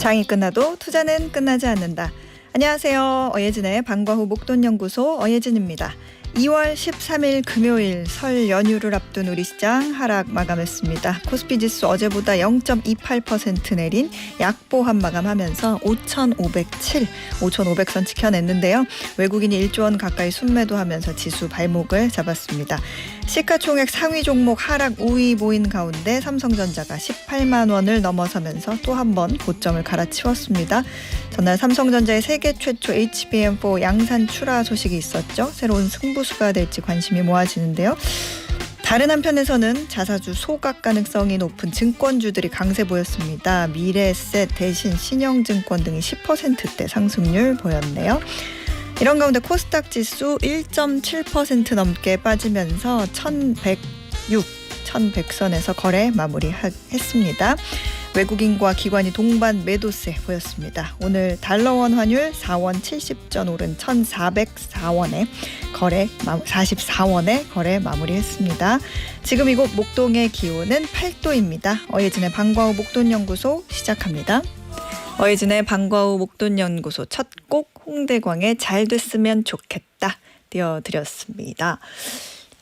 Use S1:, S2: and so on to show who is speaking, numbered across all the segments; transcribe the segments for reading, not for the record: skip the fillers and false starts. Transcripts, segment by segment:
S1: 장이 끝나도 투자는 끝나지 않는다. 안녕하세요. 어예진의 방과 후 목돈연구소 어예진입니다. 2월 13일 금요일 설 연휴를 앞둔 우리 시장 하락 마감했습니다. 코스피 지수 어제보다 0.28% 내린 약보합 마감하면서 5,507선 지켜냈는데요. 외국인이 1조 원 가까이 순매도하면서 지수 발목을 잡았습니다. 시가총액 상위 종목 하락 우위 보인 가운데 삼성전자가 18만 원을 넘어서면서 또 한 번 고점을 갈아치웠습니다. 전날 삼성전자의 세계 최초 HBM4 양산 출하 소식이 있었죠. 새로운 승부수가 될지 관심이 모아지는데요. 다른 한편에서는 자사주 소각 가능성이 높은 증권주들이 강세 보였습니다. 미래에셋, 대신, 신영증권 등이 10%대 상승률 보였네요. 이런 가운데 코스닥 지수 1.7% 넘게 빠지면서 1100선에서 거래 마무리했습니다. 외국인과 기관이 동반 매도세 보였습니다. 오늘 달러원 환율 4원 70전 오른 1,404원에 거래 44원에 거래 마무리했습니다. 지금 이곳 목동의 기온은 8도입니다. 어예진의 방과 후 목돈연구소 시작합니다. 어예진의 방과 후 목돈연구소 첫 곡 홍대광의 잘 됐으면 좋겠다 띄워드렸습니다.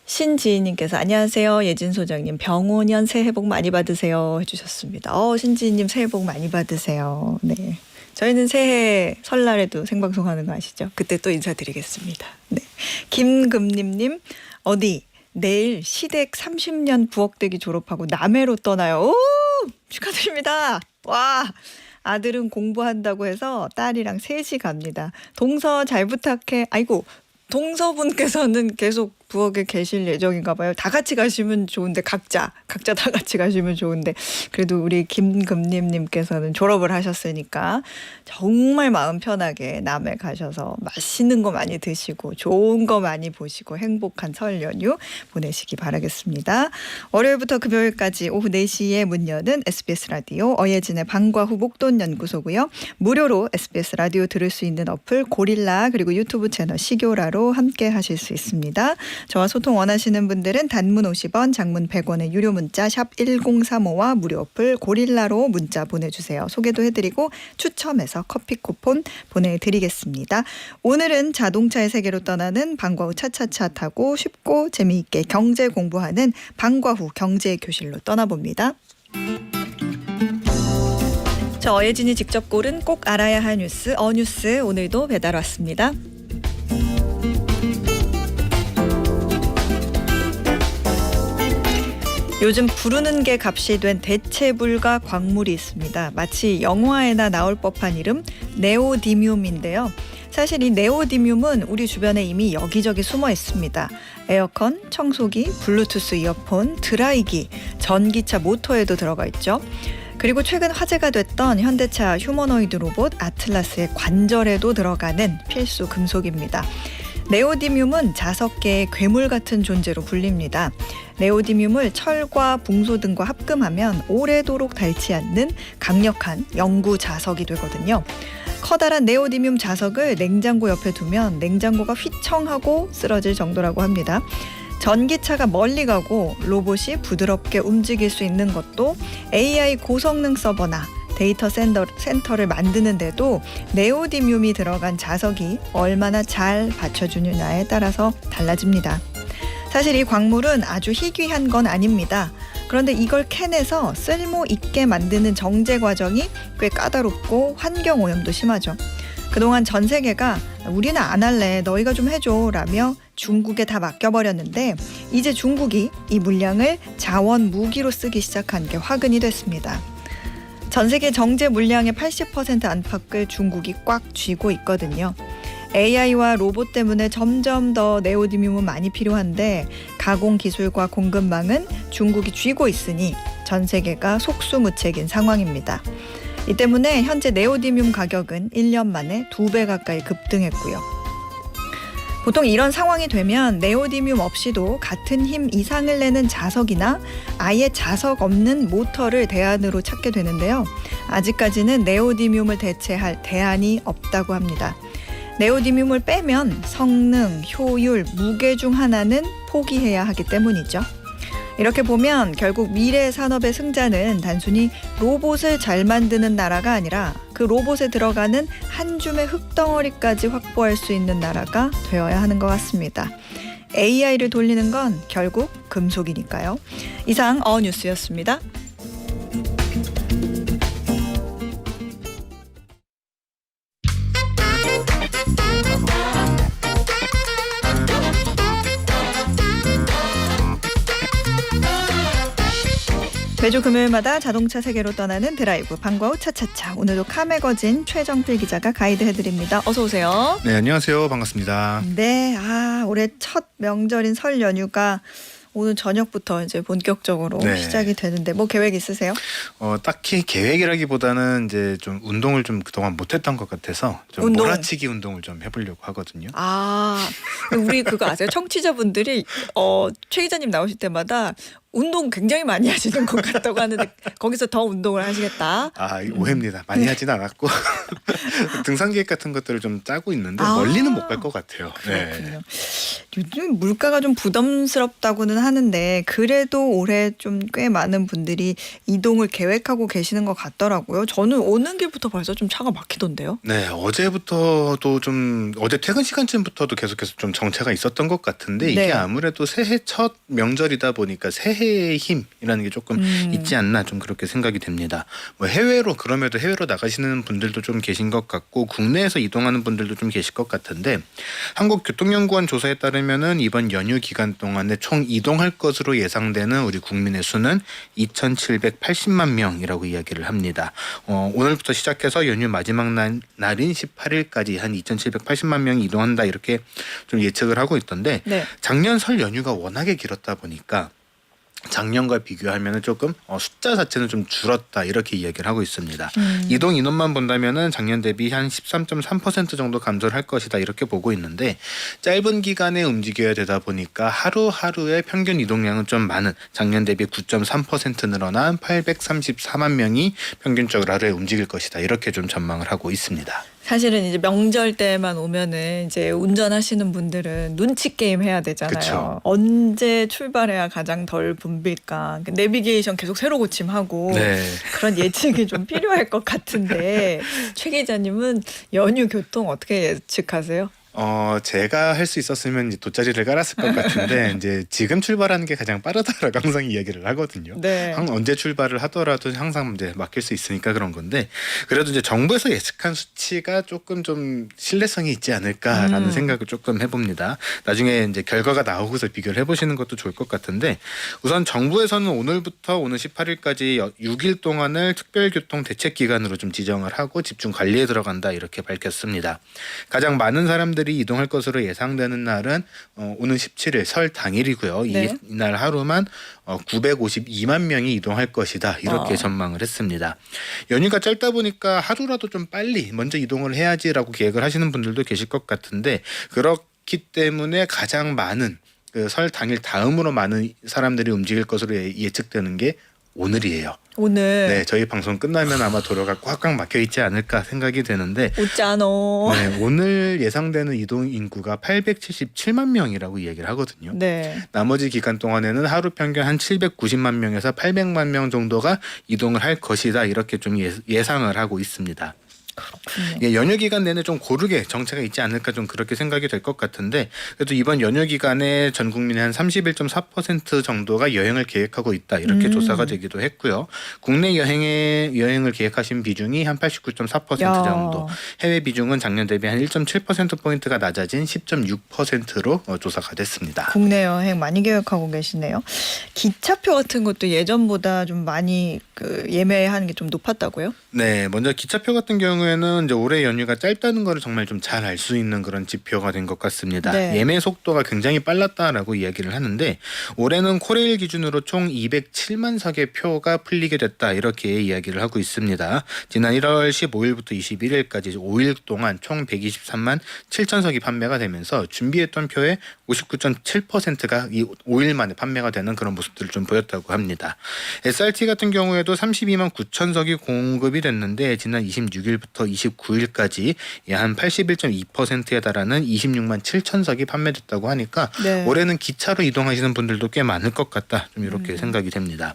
S1: 신지희님께서 안녕하세요. 예진 소장님 병오년 새해 복 많이 받으세요 해주셨습니다. 신지희님 새해 복 많이 받으세요. 네, 저희는 새해 설날에도 생방송하는 거 아시죠? 그때 또 인사드리겠습니다. 네, 김금림님 어디 내일 시댁 30년 부엌대기 졸업하고 남해로 떠나요. 오, 축하드립니다. 와, 아들은 공부한다고 해서 딸이랑 셋이 갑니다. 동서 잘 부탁해. 아이고, 동서분께서는 계속 부엌에 계실 예정인가 봐요. 다 같이 가시면 좋은데 각자 다 같이 가시면 좋은데 그래도 우리 김금림님께서는 졸업을 하셨으니까 정말 마음 편하게 남해 가셔서 맛있는 거 많이 드시고 좋은 거 많이 보시고 행복한 설 연휴 보내시기 바라겠습니다. 월요일부터 금요일까지 오후 4시에 문 여는 SBS 라디오 어예진의 방과 후 목돈연구소고요. 무료로 SBS 라디오 들을 수 있는 어플 고릴라 그리고 유튜브 채널 시교라로 함께 하실 수 있습니다. 저와 소통 원하시는 분들은 단문 50원, 장문 100원의 유료 문자 샵 1035와 무료 어플 고릴라로 문자 보내주세요. 소개도 해드리고 추첨해서 커피 쿠폰 보내드리겠습니다. 오늘은 자동차의 세계로 떠나는 방과 후 차차차 타고 쉽고 재미있게 경제 공부하는 방과 후 경제교실로 떠나봅니다. 저 어예진이 직접 고른 꼭 알아야 할 뉴스 어뉴스 오늘도 배달 왔습니다. 요즘 부르는 게 값이 된 대체불가 광물이 있습니다. 마치 영화에나 나올 법한 이름 네오디뮴인데요. 사실 이 네오디뮴은 우리 주변에 이미 여기저기 숨어 있습니다. 에어컨, 청소기, 블루투스 이어폰, 드라이기, 전기차 모터에도 들어가 있죠. 그리고 최근 화제가 됐던 현대차 휴머노이드 로봇 아틀라스의 관절에도 들어가는 필수 금속입니다. 네오디뮴은 자석계의 괴물 같은 존재로 불립니다. 네오디뮴을 철과 붕소 등과 합금하면 오래도록 닳지 않는 강력한 영구 자석이 되거든요. 커다란 네오디뮴 자석을 냉장고 옆에 두면 냉장고가 휘청하고 쓰러질 정도라고 합니다. 전기차가 멀리 가고 로봇이 부드럽게 움직일 수 있는 것도 AI 고성능 서버나 데이터 센터를 만드는데도 네오디뮴이 들어간 자석이 얼마나 잘 받쳐주느냐에 따라서 달라집니다. 사실 이 광물은 아주 희귀한 건 아닙니다. 그런데 이걸 캐내서 쓸모 있게 만드는 정제 과정이 꽤 까다롭고 환경 오염도 심하죠. 그동안 전 세계가 우리는 안 할래, 너희가 좀 해줘 라며 중국에 다 맡겨버렸는데 이제 중국이 이 물량을 자원 무기로 쓰기 시작한 게 화근이 됐습니다. 전 세계 정제 물량의 80% 안팎을 중국이 꽉 쥐고 있거든요. AI와 로봇 때문에 점점 더 네오디뮴은 많이 필요한데 가공 기술과 공급망은 중국이 쥐고 있으니 전 세계가 속수무책인 상황입니다. 이 때문에 현재 네오디뮴 가격은 1년 만에 2배 가까이 급등했고요. 보통 이런 상황이 되면 네오디뮴 없이도 같은 힘 이상을 내는 자석이나 아예 자석 없는 모터를 대안으로 찾게 되는데요. 아직까지는 네오디뮴을 대체할 대안이 없다고 합니다. 네오디뮴을 빼면 성능, 효율, 무게 중 하나는 포기해야 하기 때문이죠. 이렇게 보면 결국 미래 산업의 승자는 단순히 로봇을 잘 만드는 나라가 아니라 그 로봇에 들어가는 한 줌의 흙덩어리까지 확보할 수 있는 나라가 되어야 하는 것 같습니다. AI를 돌리는 건 결국 금속이니까요. 이상 어뉴스였습니다. 매주 금요일마다 자동차 세계로 떠나는 드라이브 방과후 차차차. 오늘도 카매거진 최정필 기자가 가이드해드립니다. 어서 오세요.
S2: 네, 안녕하세요. 반갑습니다.
S1: 네, 올해 첫 명절인 설 연휴가 오늘 저녁부터 이제 본격적으로 시작이 되는데 뭐 계획 있으세요?
S2: 딱히 계획이라기보다는 이제 좀 운동을 좀 그동안 못했던 것 같아서 좀 몰아치기 운동을 좀 해보려고 하거든요.
S1: 우리 그거 아세요? 청취자분들이 최 기자님 나오실 때마다 운동 굉장히 많이 하시는 것 같다고 하는데 거기서 더 운동을 하시겠다.
S2: 오해입니다. 많이 하진 않았고 등산 계획 같은 것들을 좀 짜고 있는데 멀리는 못 갈 것 같아요.
S1: 그렇군요. 요즘 물가가 좀 부담스럽다고는 하는데 그래도 올해 좀 꽤 많은 분들이 이동을 계획하고 계시는 것 같더라고요. 저는 오는 길부터 벌써 좀 차가 막히던데요.
S2: 네, 어제부터도 좀 어제 퇴근 시간쯤부터도 계속해서 좀 정체가 있었던 것 같은데 이게 아무래도 새해 첫 명절이다 보니까 새해의 힘이라는 게 조금 있지 않나 좀 그렇게 생각이 됩니다. 뭐 그럼에도 해외로 나가시는 분들도 좀 계신 것 같고 국내에서 이동하는 분들도 좀 계실 것 같은데 한국교통연구원 조사에 따르면은 이번 연휴 기간 동안에 총 이동할 것으로 예상되는 우리 국민의 수는 2,780만 명이라고 이야기를 합니다. 오늘부터 시작해서 연휴 마지막 날인 18일까지 한 2,780만 명이 이동한다 이렇게 좀 예측을 하고 있던데 작년 설 연휴가 워낙에 길었다 보니까 작년과 비교하면 조금 숫자 자체는 좀 줄었다 이렇게 이야기를 하고 있습니다. 이동 인원만 본다면은 작년 대비 한 13.3% 정도 감소를 할 것이다 이렇게 보고 있는데 짧은 기간에 움직여야 되다 보니까 하루하루의 평균 이동량은 좀 많은 작년 대비 9.3% 늘어난 834만 명이 평균적으로 하루에 움직일 것이다 이렇게 좀 전망을 하고 있습니다.
S1: 사실은 이제 명절 때만 오면은 이제 운전하시는 분들은 눈치 게임 해야 되잖아요.
S2: 그쵸.
S1: 언제 출발해야 가장 덜 붐빌까. 내비게이션 계속 새로 고침하고 그런 예측이 좀 필요할 것 같은데 최 기자님은 연휴 교통 어떻게 예측하세요?
S2: 제가 할 수 있었으면 이제 돗자리를 깔았을 것 같은데 이제 지금 출발하는 게 가장 빠르다라고 항상 이야기를 하거든요. 언제 출발을 하더라도 항상 이제 맡길 수 있으니까 그런 건데 그래도 이제 정부에서 예측한 수치가 조금 좀 신뢰성이 있지 않을까라는 생각을 조금 해봅니다. 나중에 이제 결과가 나오고서 비교를 해보시는 것도 좋을 것 같은데 우선 정부에서는 오늘부터 오늘 18일까지 6일 동안을 특별교통 대책 기간으로 좀 지정을 하고 집중 관리에 들어간다 이렇게 밝혔습니다. 가장 많은 사람들이 이동할 것으로 예상되는 날은 오는 17일 설 당일이고요. 이날 하루만 952만 명이 이동할 것이다 이렇게 전망을 했습니다. 연휴가 짧다 보니까 하루라도 좀 빨리 먼저 이동을 해야지라고 계획을 하시는 분들도 계실 것 같은데 그렇기 때문에 가장 많은 그 설 당일 다음으로 많은 사람들이 움직일 것으로 예측되는 게 오늘이에요.
S1: 오늘.
S2: 네, 저희 방송 끝나면 아마 도로가 꽉꽉 막혀 있지 않을까 생각이 되는데.
S1: 웃자노.
S2: 네, 오늘 예상되는 이동 인구가 877만 명이라고 이야기를 하거든요. 나머지 기간 동안에는 하루 평균 한 790만 명에서 800만 명 정도가 이동을 할 것이다 이렇게 좀 예상을 하고 있습니다.
S1: 그렇군요.
S2: 연휴 기간 내내 좀 고르게 정체가 있지 않을까 좀 그렇게 생각이 될 것 같은데 그래도 이번 연휴 기간에 전 국민의 한 31.4% 정도가 여행을 계획하고 있다 이렇게 조사가 되기도 했고요. 국내 여행을 계획하신 비중이 한 89.4% 정도, 해외 비중은 작년 대비 한 1.7%포인트가 낮아진 10.6%로 조사가 됐습니다.
S1: 국내 여행 많이 계획하고 계시네요. 기차표 같은 것도 예전보다 좀 많이 예매하는 게 좀 높았다고요?
S2: 네, 먼저 기차표 같은 경우에는 이제 올해 연휴가 짧다는 거를 정말 좀 잘 알 수 있는 그런 지표가 된 것 같습니다. 예매 속도가 굉장히 빨랐다라고 이야기를 하는데 올해는 코레일 기준으로 총 207만 석의 표가 풀리게 됐다 이렇게 이야기를 하고 있습니다. 지난 1월 15일부터 21일까지 5일 동안 총 123만 7천 석이 판매가 되면서 준비했던 표의 59.7%가 이 5일 만에 판매가 되는 그런 모습들을 좀 보였다고 합니다. SRT 같은 경우에도 32만 9천 석이 공급이 됐는데 지난 26일부터 4일부터 29일까지 한 81.2%에 달하는 26만 7천석이 판매됐다고 하니까
S1: 네.
S2: 올해는 기차로 이동하시는 분들도 꽤 많을 것 같다. 좀 이렇게 생각이 됩니다.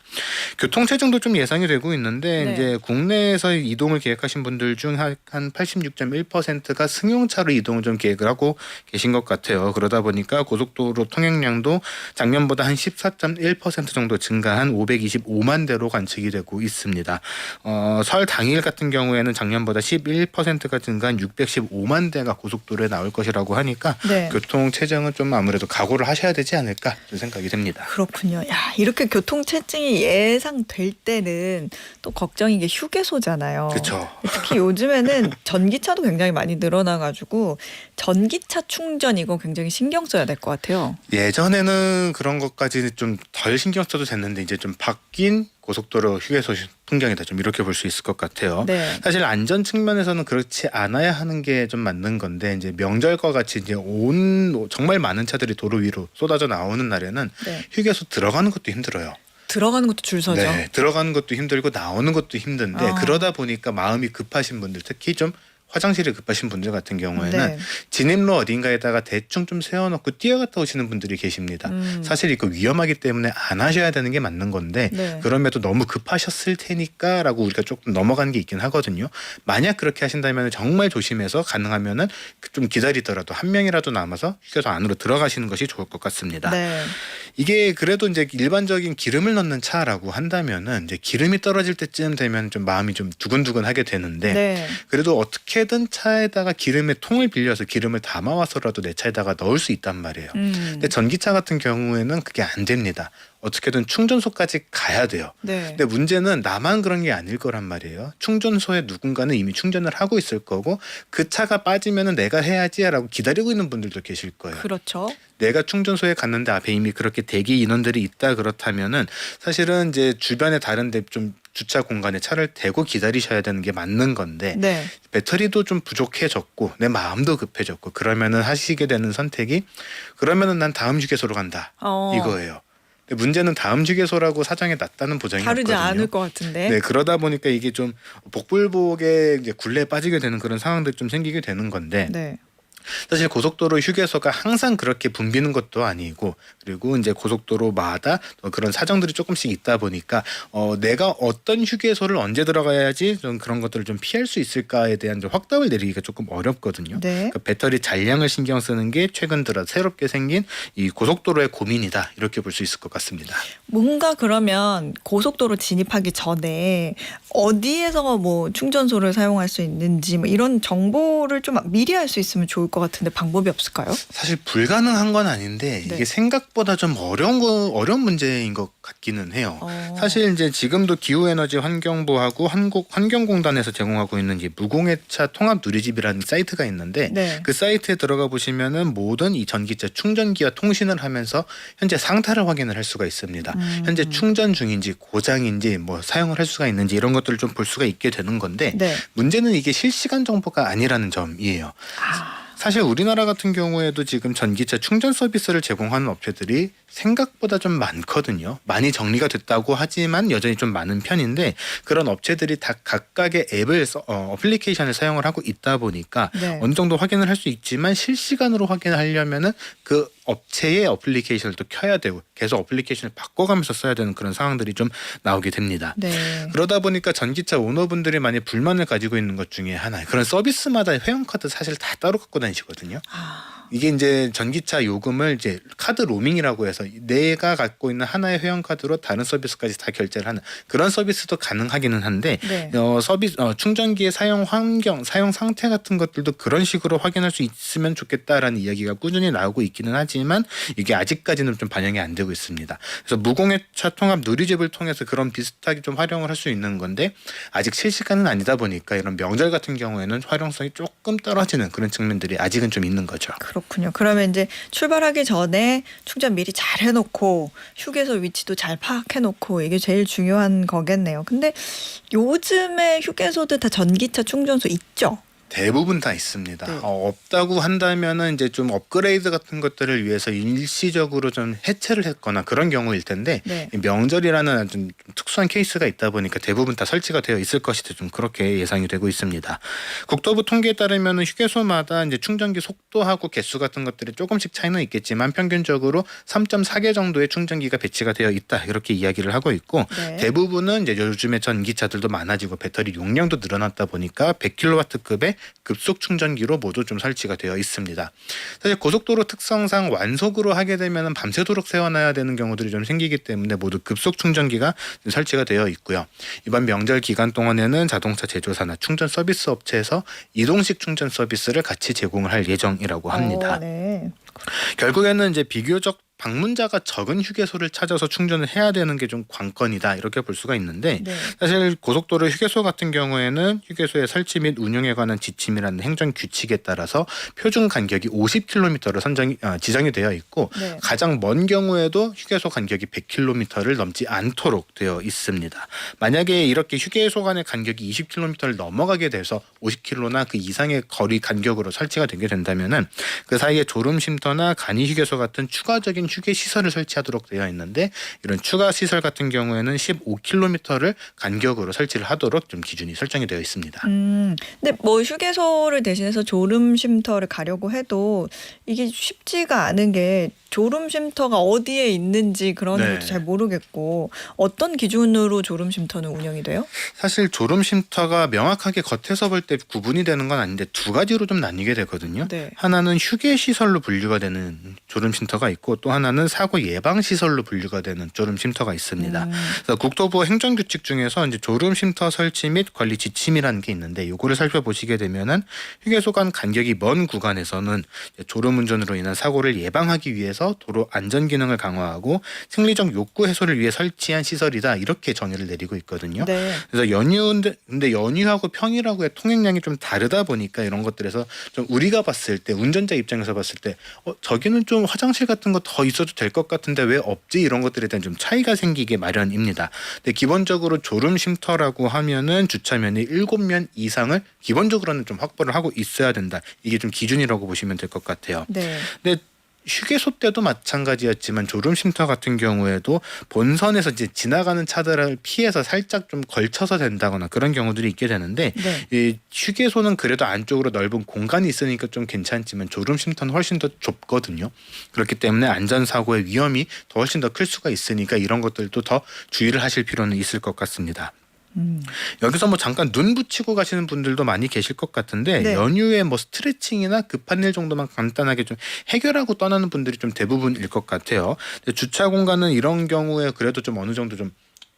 S2: 교통체증도 좀 예상이 되고 있는데
S1: 네.
S2: 이제 국내에서 이동을 계획하신 분들 중 한 86.1%가 승용차로 이동을 좀 계획을 하고 계신 것 같아요. 그러다 보니까 고속도로 통행량도 작년보다 한 14.1% 정도 증가한 525만 대로 관측이 되고 있습니다. 설 당일 같은 경우에는 작년보다 11%가 증가한 615만 대가 고속도로에 나올 것이라고 하니까
S1: 네.
S2: 교통 체증은 좀 아무래도 각오를 하셔야 되지 않을까 생각이 됩니다.
S1: 그렇군요. 야, 이렇게 교통체증이 예상될 때는 또 걱정인 게 휴게소잖아요.
S2: 그렇죠.
S1: 특히 요즘에는 전기차도 굉장히 많이 늘어나가지고 전기차 충전 이거 굉장히 신경 써야 될 것 같아요.
S2: 예전에는 그런 것까지는 좀 덜 신경 써도 됐는데 이제 좀 바뀐 고속도로 휴게소 풍경이다. 좀 이렇게 볼 수 있을 것 같아요.
S1: 네.
S2: 사실 안전 측면에서는 그렇지 않아야 하는 게 좀 맞는 건데 이제 명절과 같이 이제 정말 많은 차들이 도로 위로 쏟아져 나오는 날에는
S1: 네.
S2: 휴게소 들어가는 것도 힘들어요.
S1: 들어가는 것도 줄 서죠.
S2: 네, 들어가는 것도 힘들고 나오는 것도 힘든데 그러다 보니까 마음이 급하신 분들 특히 좀 화장실이 급하신 분들 같은 경우에는
S1: 네.
S2: 진입로 어딘가에다가 대충 좀 세워놓고 뛰어갔다 오시는 분들이 계십니다. 사실 이거 위험하기 때문에 안 하셔야 되는 게 맞는 건데
S1: 네.
S2: 그럼에도 너무 급하셨을 테니까 라고 우리가 조금 넘어가는 게 있긴 하거든요. 만약 그렇게 하신다면 정말 조심해서 가능하면은 좀 기다리더라도 한 명이라도 남아서 휴게소 안으로 들어가시는 것이 좋을 것 같습니다.
S1: 네.
S2: 이게 그래도 이제 일반적인 기름을 넣는 차라고 한다면은 이제 기름이 떨어질 때쯤 되면 좀 마음이 좀 두근두근하게 되는데
S1: 네.
S2: 그래도 어떻게든 차에다가 기름의 통을 빌려서 기름을 담아와서라도 내 차에다가 넣을 수 있단 말이에요. 근데 전기차 같은 경우에는 그게 안 됩니다. 어떻게든 충전소까지 가야 돼요.
S1: 네.
S2: 근데 문제는 나만 그런 게 아닐 거란 말이에요. 충전소에 누군가는 이미 충전을 하고 있을 거고 그 차가 빠지면은 내가 해야지라고 기다리고 있는 분들도 계실 거예요.
S1: 그렇죠.
S2: 내가 충전소에 갔는데 앞에 이미 그렇게 대기 인원들이 있다 그렇다면은 사실은 이제 주변에 다른 데 좀 주차 공간에 차를 대고 기다리셔야 되는 게 맞는 건데
S1: 네.
S2: 배터리도 좀 부족해졌고 내 마음도 급해졌고 그러면은 하시게 되는 선택이 그러면은 난 다음 휴게소로 간다 이거예요. 근데 문제는 다음 휴게소라고 사정해 놨다는 보장이
S1: 다르지
S2: 없거든요.
S1: 않을 것 같은데.
S2: 네, 그러다 보니까 이게 좀 복불복의 이제 굴레에 빠지게 되는 그런 상황들이 좀 생기게 되는 건데
S1: 네.
S2: 사실 고속도로 휴게소가 항상 그렇게 붐비는 것도 아니고 그리고 이제 고속도로마다 그런 사정들이 조금씩 있다 보니까 내가 어떤 휴게소를 언제 들어가야지 좀 그런 것들을 좀 피할 수 있을까에 대한 좀 확답을 내리기가 조금 어렵거든요.
S1: 네.
S2: 그러니까 배터리 잔량을 신경 쓰는 게 최근 들어 새롭게 생긴 이 고속도로의 고민이다 이렇게 볼 수 있을 것 같습니다.
S1: 뭔가 그러면 고속도로 진입하기 전에 어디에서 뭐 충전소를 사용할 수 있는지 뭐 이런 정보를 좀 미리 알 수 있으면 좋을 것 같은데 방법이 없을까요?
S2: 사실 불가능한 건 아닌데
S1: 네.
S2: 이게 생각보다 좀 어려운 문제인 것 같기는 해요. 사실 이제 지금도 기후에너지 환경부하고 한국환경공단에서 제공하고 있는 이 무공해차 통합 누리집이라는 사이트가 있는데
S1: 네.
S2: 그 사이트에 들어가 보시면은 모든 이 전기차 충전기와 통신을 하면서 현재 상태를 확인을 할 수가 있습니다. 현재 충전 중인지 고장인지 뭐 사용을 할 수가 있는지 이런 것들을 좀 볼 수가 있게 되는 건데
S1: 네.
S2: 문제는 이게 실시간 정보가 아니라는 점이에요. 사실 우리나라 같은 경우에도 지금 전기차 충전 서비스를 제공하는 업체들이 생각보다 좀 많거든요. 많이 정리가 됐다고 하지만 여전히 좀 많은 편인데 그런 업체들이 다 각각의 어플리케이션을 사용을 하고 있다 보니까
S1: 네.
S2: 어느 정도 확인을 할 수 있지만 실시간으로 확인을 하려면은 그 업체의 어플리케이션을 또 켜야 되고 계속 어플리케이션을 바꿔가면서 써야 되는 그런 상황들이 좀 나오게 됩니다.
S1: 네.
S2: 그러다 보니까 전기차 오너분들이 많이 불만을 가지고 있는 것 중에 하나 그런 서비스마다 회원카드 사실 다 따로 갖고 다니시거든요. 이게 이제 전기차 요금을 이제 카드 로밍이라고 해서 내가 갖고 있는 하나의 회원 카드로 다른 서비스까지 다 결제를 하는 그런 서비스도 가능하기는 한데
S1: 네.
S2: 충전기의 사용 환경, 사용 상태 같은 것들도 그런 식으로 확인할 수 있으면 좋겠다라는 이야기가 꾸준히 나오고 있기는 하지만 이게 아직까지는 좀 반영이 안 되고 있습니다. 그래서 무공해차 통합 누리집을 통해서 그런 비슷하게 좀 활용을 할 수 있는 건데 아직 실시간은 아니다 보니까 이런 명절 같은 경우에는 활용성이 조금 떨어지는 그런 측면들이 아직은 좀 있는 거죠.
S1: 그렇군요. 그러면 이제 출발하기 전에 충전 미리 잘 해놓고 휴게소 위치도 잘 파악해놓고 이게 제일 중요한 거겠네요. 근데 요즘에 휴게소들 다 전기차 충전소 있죠?
S2: 대부분 다 있습니다.
S1: 네.
S2: 없다고 한다면은 이제 좀 업그레이드 같은 것들을 위해서 일시적으로 좀 해체를 했거나 그런 경우일 텐데
S1: 네.
S2: 이 명절이라는 좀 특수한 케이스가 있다 보니까 대부분 다 설치가 되어 있을 것이다 좀 그렇게 예상이 되고 있습니다. 국토부 통계에 따르면은 휴게소마다 이제 충전기 속도하고 개수 같은 것들이 조금씩 차이는 있겠지만 평균적으로 3.4개 정도의 충전기가 배치가 되어 있다 이렇게 이야기를 하고 있고
S1: 네.
S2: 대부분은 이제 요즘에 전기차들도 많아지고 배터리 용량도 늘어났다 보니까 100kW급의 급속 충전기로 모두 좀 설치가 되어 있습니다. 사실 고속도로 특성상 완속으로 하게 되면 밤새도록 세워놔야 되는 경우들이 좀 생기기 때문에 모두 급속 충전기가 설치가 되어 있고요. 이번 명절 기간 동안에는 자동차 제조사나 충전 서비스 업체에서 이동식 충전 서비스를 같이 제공을 할 예정이라고 합니다.
S1: 네.
S2: 결국에는 이제 비교적 방문자가 적은 휴게소를 찾아서 충전을 해야 되는 게 좀 관건이다 이렇게 볼 수가 있는데
S1: 네.
S2: 사실 고속도로 휴게소 같은 경우에는 휴게소의 설치 및 운영에 관한 지침이라는 행정 규칙에 따라서 표준 간격이 50km로 지정이 되어 있고
S1: 네.
S2: 가장 먼 경우에도 휴게소 간격이 100km를 넘지 않도록 되어 있습니다. 만약에 이렇게 휴게소 간의 간격이 20km를 넘어가게 돼서 50km나 그 이상의 거리 간격으로 설치가 되게 된다면은 그 사이에 졸음 쉼터나 간이 휴게소 같은 추가적인 휴게 시설을 설치하도록 되어 있는데 이런 추가 시설 같은 경우에는 15km를 간격으로 설치를 하도록 좀 기준이 설정이 되어 있습니다.
S1: 근데 뭐 휴게소를 대신해서 졸음 쉼터를 가려고 해도 이게 쉽지가 않은 게 졸음 쉼터가 어디에 있는지 그런
S2: 네.
S1: 것도 잘 모르겠고 어떤 기준으로 졸음 쉼터는 운영이 돼요?
S2: 사실 졸음 쉼터가 명확하게 겉에서 볼 때 구분이 되는 건 아닌데 두 가지로 좀 나뉘게 되거든요.
S1: 네.
S2: 하나는 휴게 시설로 분류가 되는 졸음 쉼터가 있고 또 하나는 사고 예방 시설로 분류가 되는 졸음 쉼터가 있습니다. 그래서 국토부 행정규칙 중에서 이제 졸음 쉼터 설치 및 관리 지침이라는 게 있는데 이거를 살펴보시게 되면은 휴게소 간 간격이 먼 구간에서는 졸음 운전으로 인한 사고를 예방하기 위해서 도로 안전 기능을 강화하고 생리적 욕구 해소를 위해 설치한 시설이다 이렇게 정의를 내리고 있거든요.
S1: 네.
S2: 그래서 근데 연휴하고 평일하고의 통행량이 좀 다르다 보니까 이런 것들에서 좀 우리가 봤을 때 운전자 입장에서 봤을 때 저기는 좀 화장실 같은 거 더 있어도 될 것 같은데 왜 없지 이런 것들에 대한 좀 차이가 생기게 마련입니다. 근데 기본적으로 졸음 쉼터라고 하면은 주차면이 7면 이상을 기본적으로는 좀 확보를 하고 있어야 된다. 이게 좀 기준이라고 보시면 될 것 같아요.
S1: 네.
S2: 근데 휴게소 때도 마찬가지였지만 졸음 쉼터 같은 경우에도 본선에서 이제 지나가는 차들을 피해서 살짝 좀 걸쳐서 된다거나 그런 경우들이 있게 되는데
S1: 네.
S2: 이 휴게소는 그래도 안쪽으로 넓은 공간이 있으니까 좀 괜찮지만 졸음 쉼터는 훨씬 더 좁거든요. 그렇기 때문에 안전사고의 위험이 더 훨씬 더 클 수가 있으니까 이런 것들도 더 주의를 하실 필요는 있을 것 같습니다. 여기서 뭐 잠깐 눈 붙이고 가시는 분들도 많이 계실 것 같은데
S1: 네.
S2: 연휴에 뭐 스트레칭이나 급한 일 정도만 간단하게 좀 해결하고 떠나는 분들이 좀 대부분일 것 같아요. 근데 주차 공간은 이런 경우에 그래도 좀 어느 정도 좀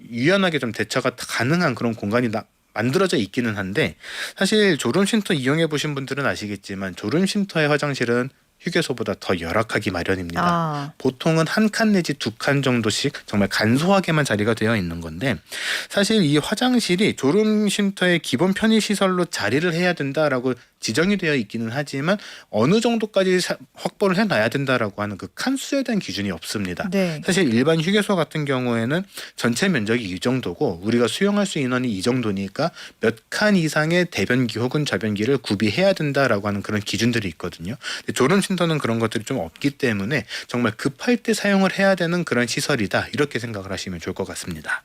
S2: 유연하게 좀 대처가 가능한 그런 공간이 만들어져 있기는 한데 사실 졸음 쉼터 이용해 보신 분들은 아시겠지만 졸음 쉼터의 화장실은 휴게소보다 더 열악하기 마련입니다.
S1: 아.
S2: 보통은 한 칸 내지 두 칸 정도씩 정말 간소하게만 자리가 되어 있는 건데 사실 이 화장실이 졸음 쉼터의 기본 편의 시설로 자리를 해야 된다라고 지정이 되어 있기는 하지만 어느 정도까지 확보를 해놔야 된다라고 하는 그 칸수에 대한 기준이 없습니다.
S1: 네.
S2: 사실 일반 휴게소 같은 경우에는 전체 면적이 이 정도고 우리가 수용할 수 있는 인원이 이 정도니까 몇 칸 이상의 대변기 혹은 좌변기를 구비해야 된다라고 하는 그런 기준들이 있거든요. 졸음 쉼터는 그런 것들이 좀 없기 때문에 정말 급할 때 사용을 해야 되는 그런 시설이다 이렇게 생각을 하시면 좋을 것 같습니다.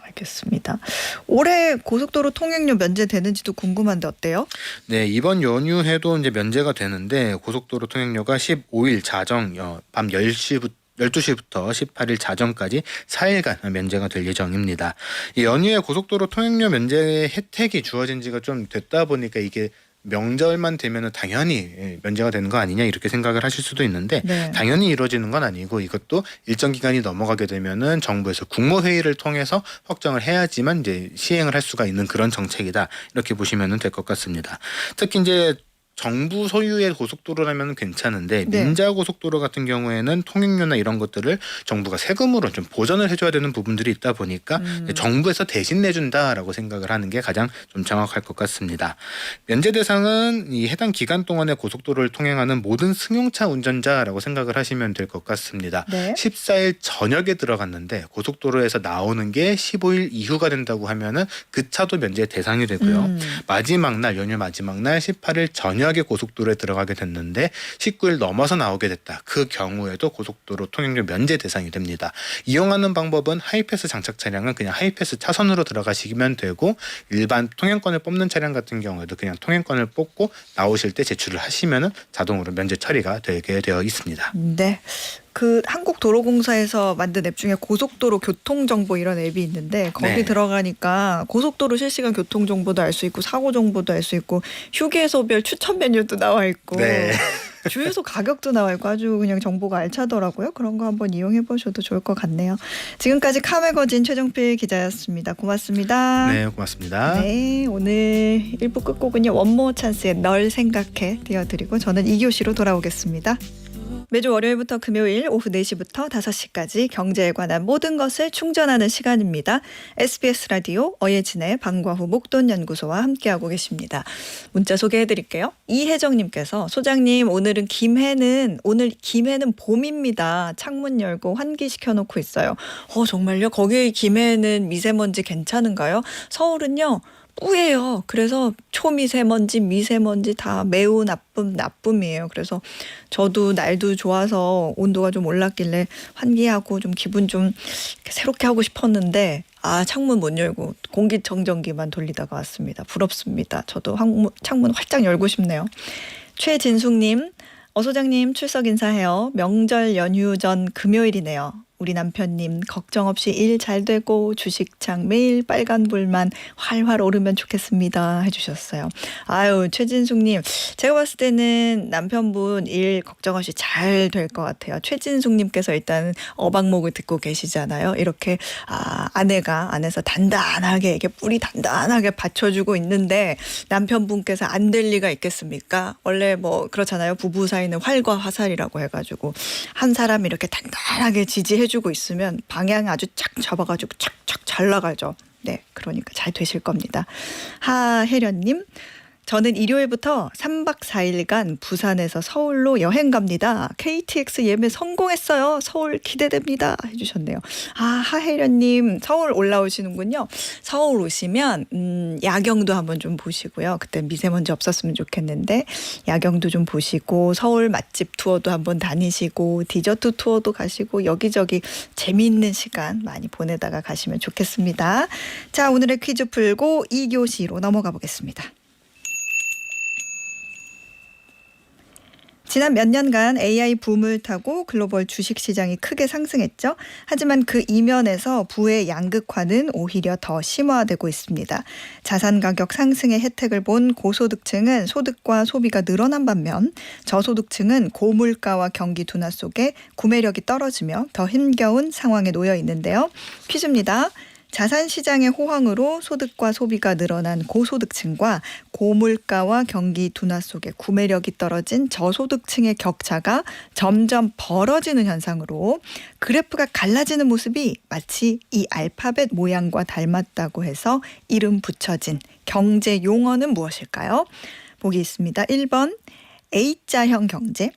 S1: 알겠습니다. 올해 고속도로 통행료 면제되는지도 궁금한데 어때요?
S2: 네, 이번 연휴에도 이제 면제가 되는데 고속도로 통행료가 15일 자정 밤 10시부터 12시부터 18일 자정까지 4일간 면제가 될 예정입니다. 이 연휴에 고속도로 통행료 면제 혜택이 주어진 지가 좀 됐다 보니까 이게 명절만 되면은 당연히 면제가 되는 거 아니냐 이렇게 생각을 하실 수도 있는데
S1: 네.
S2: 당연히 이루어지는 건 아니고 이것도 일정 기간이 넘어가게 되면은 정부에서 국무회의를 통해서 확정을 해야지만 이제 시행을 할 수가 있는 그런 정책이다 이렇게 보시면은 될 것 같습니다. 특히 이제 정부 소유의 고속도로라면 괜찮은데
S1: 네.
S2: 민자 고속도로 같은 경우에는 통행료나 이런 것들을 정부가 세금으로 좀 보전을 해줘야 되는 부분들이 있다 보니까 정부에서 대신 내준다라고 생각을 하는 게 가장 좀 정확할 것 같습니다. 면제 대상은 이 해당 기간 동안에 고속도로를 통행하는 모든 승용차 운전자라고 생각을 하시면 될 것 같습니다.
S1: 네.
S2: 14일 저녁에 들어갔는데 고속도로에서 나오는 게 15일 이후가 된다고 하면은 그 차도 면제 대상이 되고요. 마지막 날 연휴 마지막 날 18일 저녁에 고속도로에 들어가게 됐는데 19일 넘어서 나오게 됐다. 그 경우에도 고속도로 통행료 면제 대상이 됩니다. 이용하는 방법은 하이패스 장착 차량은 그냥 하이패스 차선으로 들어가시면 되고 일반 통행권을 뽑는 차량 같은 경우에도 그냥 통행권을 뽑고 나오실 때 제출을 하시면은 자동으로 면제 처리가 되게 되어 있습니다.
S1: 네. 그 한국도로공사에서 만든 앱 중에 고속도로 교통정보 이런 앱이 있는데 거기
S2: 네.
S1: 들어가니까 고속도로 실시간 교통정보도 알 수 있고 사고 정보도 알 수 있고 휴게소별 추천 메뉴도 나와 있고
S2: 네.
S1: 주유소 가격도 나와 있고 아주 그냥 정보가 알차더라고요. 그런 거 한번 이용해 보셔도 좋을 것 같네요. 지금까지 카메거진 최정필 기자였습니다. 고맙습니다.
S2: 네, 고맙습니다.
S1: 네, 오늘 1부 끝곡은요. 원모 찬스의 널 생각해 띄워드리고 저는 2교시로 돌아오겠습니다. 매주 월요일부터 금요일 오후 4시부터 5시까지 경제에 관한 모든 것을 충전하는 시간입니다. SBS 라디오 어예진의 방과후 목돈연구소와 함께하고 계십니다. 문자 소개해드릴게요. 이혜정님께서 소장님 오늘 김해는 봄입니다. 창문 열고 환기시켜놓고 있어요. 정말요? 거기 김해는 미세먼지 괜찮은가요? 서울은요. 뿌예요. 그래서 초미세먼지, 미세먼지 다 매우 나쁨이에요. 그래서 저도 날도 좋아서 온도가 좀 올랐길래 환기하고 좀 기분 좀 새롭게 하고 싶었는데 창문 못 열고 공기청정기만 돌리다가 왔습니다. 부럽습니다. 저도 창문 활짝 열고 싶네요. 최진숙님, 소장님 출석 인사해요. 명절 연휴 전 금요일이네요. 우리 남편님 걱정 없이 일 잘 되고 주식창 매일 빨간불만 활활 오르면 좋겠습니다 해주셨어요. 아유 최진숙님 제가 봤을 때는 남편분 일 걱정 없이 잘 될 것 같아요. 최진숙님께서 일단 어박목을 듣고 계시잖아요. 이렇게 안에서 단단하게 이게 뿌리 단단하게 받쳐주고 있는데 남편분께서 안 될 리가 있겠습니까? 원래 뭐 그렇잖아요. 부부 사이는 활과 화살이라고 해가지고 한 사람이 이렇게 단단하게 지지해 주고 있으면 방향 아주 쫙 잡아가지고 착착 잘 나가죠. 네, 그러니까 잘 되실 겁니다. 하혜련님, 저는 일요일부터 3박 4일간 부산에서 서울로 여행 갑니다. KTX 예매 성공했어요. 서울 기대됩니다 해주셨네요. 하혜련님 서울 올라오시는군요. 서울 오시면 야경도 한번 좀 보시고요. 그때 미세먼지 없었으면 좋겠는데 야경도 좀 보시고 서울 맛집 투어도 한번 다니시고 디저트 투어도 가시고 여기저기 재미있는 시간 많이 보내다가 가시면 좋겠습니다. 자, 오늘의 퀴즈 풀고 2교시로 넘어가 보겠습니다. 지난 몇 년간 AI 붐을 타고 글로벌 주식시장이 크게 상승했죠. 하지만 그 이면에서 부의 양극화는 오히려 더 심화되고 있습니다. 자산 가격 상승의 혜택을 본 고소득층은 소득과 소비가 늘어난 반면 저소득층은 고물가와 경기 둔화 속에 구매력이 떨어지며 더 힘겨운 상황에 놓여 있는데요. 퀴즈입니다. 자산시장의 호황으로 소득과 소비가 늘어난 고소득층과 고물가와 경기 둔화 속에 구매력이 떨어진 저소득층의 격차가 점점 벌어지는 현상으로 그래프가 갈라지는 모습이 마치 이 알파벳 모양과 닮았다고 해서 이름 붙여진 경제 용어는 무엇일까요? 보기 있습니다. 1번 A자형 경제,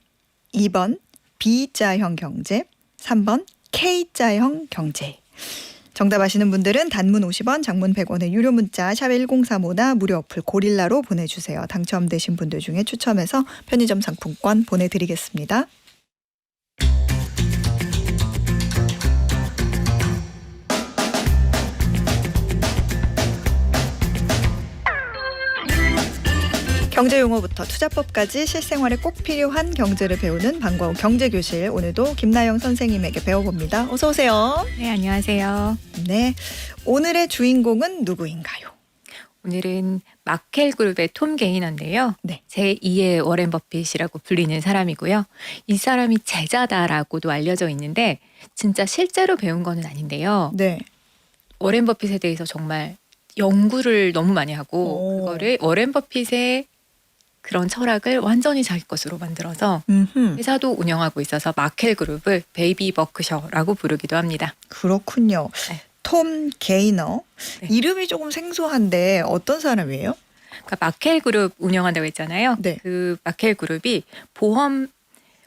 S1: 2번 B자형 경제, 3번 K자형 경제. 정답 아시는 분들은 단문 50원, 장문 100원의 유료 문자 샵 1035나 무료 어플 고릴라로 보내주세요. 당첨되신 분들 중에 추첨해서 편의점 상품권 보내드리겠습니다. 경제용어부터 투자법까지 실생활에 꼭 필요한 경제를 배우는 방과후 경제교실. 오늘도 김나영 선생님에게 배워봅니다. 어서 오세요.
S3: 네, 안녕하세요.
S1: 네, 오늘의 주인공은 누구인가요?
S3: 오늘은 마켈 그룹의 톰 게이너인데요.
S1: 네.
S3: 제2의 워렌 버핏이라고 불리는 사람이고요. 이 사람이 제자다라고도 알려져 있는데 진짜 실제로 배운 거는 아닌데요.
S1: 네.
S3: 워렌 버핏에 대해서 정말 연구를 너무 많이 하고 그거를 워렌 버핏의 그런 철학을 완전히 자기 것으로 만들어서
S1: 음흠.
S3: 회사도 운영하고 있어서 마켈 그룹을 베이비 버크셔라고 부르기도 합니다.
S1: 그렇군요.
S3: 네.
S1: 톰 게이너.
S3: 네.
S1: 이름이 조금 생소한데 어떤 사람이에요?
S3: 그러니까 마켈 그룹 운영한다고 했잖아요.
S1: 네.
S3: 그 마켈 그룹이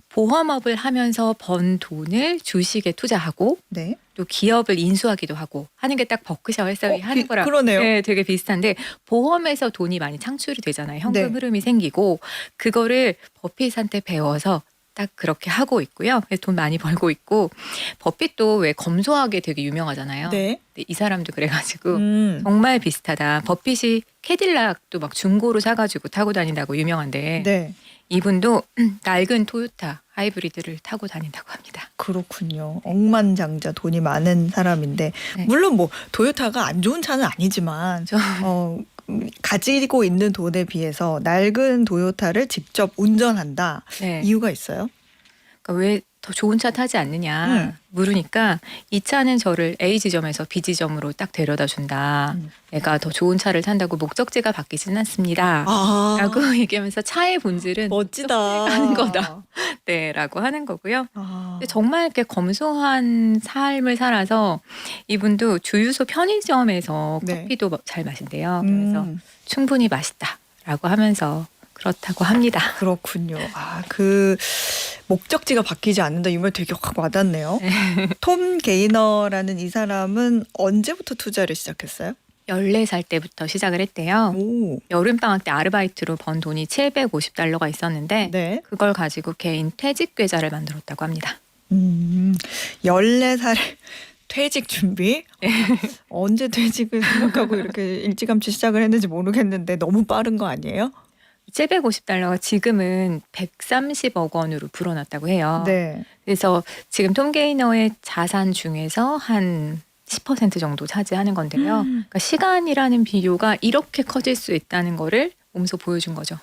S3: 보험업을 하면서 번 돈을 주식에 투자하고
S1: 네.
S3: 또 기업을 인수하기도 하고 하는 게 딱 버크셔 회사의 하는 거랑
S1: 그러네요.
S3: 네, 되게 비슷한데 보험에서 돈이 많이 창출이 되잖아요. 현금
S1: 네.
S3: 흐름이 생기고 그거를 버핏한테 배워서 딱 그렇게 하고 있고요. 그래서 돈 많이 벌고 있고 버핏도 왜 검소하게 되게 유명하잖아요.
S1: 네.
S3: 근데 이 사람도 그래가지고
S1: 음.
S3: 정말 비슷하다. 버핏이 캐딜락도 막 중고로 사가지고 타고 다닌다고 유명한데
S1: 네.
S3: 이분도 낡은 토요타 하이브리드를 타고 다닌다고 합니다.
S1: 그렇군요. 억만장자 돈이 많은 사람인데
S3: 네.
S1: 물론 뭐 토요타가 안 좋은 차는 아니지만 가지고 있는 돈에 비해서 낡은 토요타를 직접 운전한다.
S3: 네.
S1: 이유가 있어요?
S3: 그러니까 왜 더 좋은 차 타지 않느냐 물으니까 이 차는 저를 A 지점에서 B 지점으로 딱 데려다 준다. 내가 더 좋은 차를 탄다고 목적지가 바뀌지는 않습니다. 라고 얘기하면서 차의 본질은
S1: 멋지다.
S3: 하는 거다. 네, 라고 하는 거고요.
S1: 아.
S3: 근데 정말 이렇게 검소한 삶을 살아서 이분도 주유소 편의점에서
S1: 네.
S3: 커피도 잘 마신대요. 그래서
S1: 음.
S3: 충분히 맛있다라고 하면서 그렇다고 합니다.
S1: 그렇군요. 그 목적지가 바뀌지 않는다 이 말 되게 확 와닿네요. 톰 게이너라는 이 사람은 언제부터 투자를 시작했어요?
S3: 14살 때부터 시작을 했대요.
S1: 오.
S3: 여름방학 때 아르바이트로 번 돈이 $750가 있었는데
S1: 네.
S3: 그걸 가지고 개인 퇴직 계좌를 만들었다고 합니다.
S1: 14살 퇴직 준비? 언제 퇴직을 생각하고 이렇게 일찌감치 시작을 했는지 모르겠는데 너무 빠른 거 아니에요?
S3: $750가 지금은 130억 원으로 불어났다고 해요.
S1: 네.
S3: 그래서 지금 톰 게이너의 자산 중에서 한 10% 정도 차지하는 건데요. 그러니까 시간이라는 비교가 이렇게 커질 수 있다는 거를 몸소 보여준 거죠.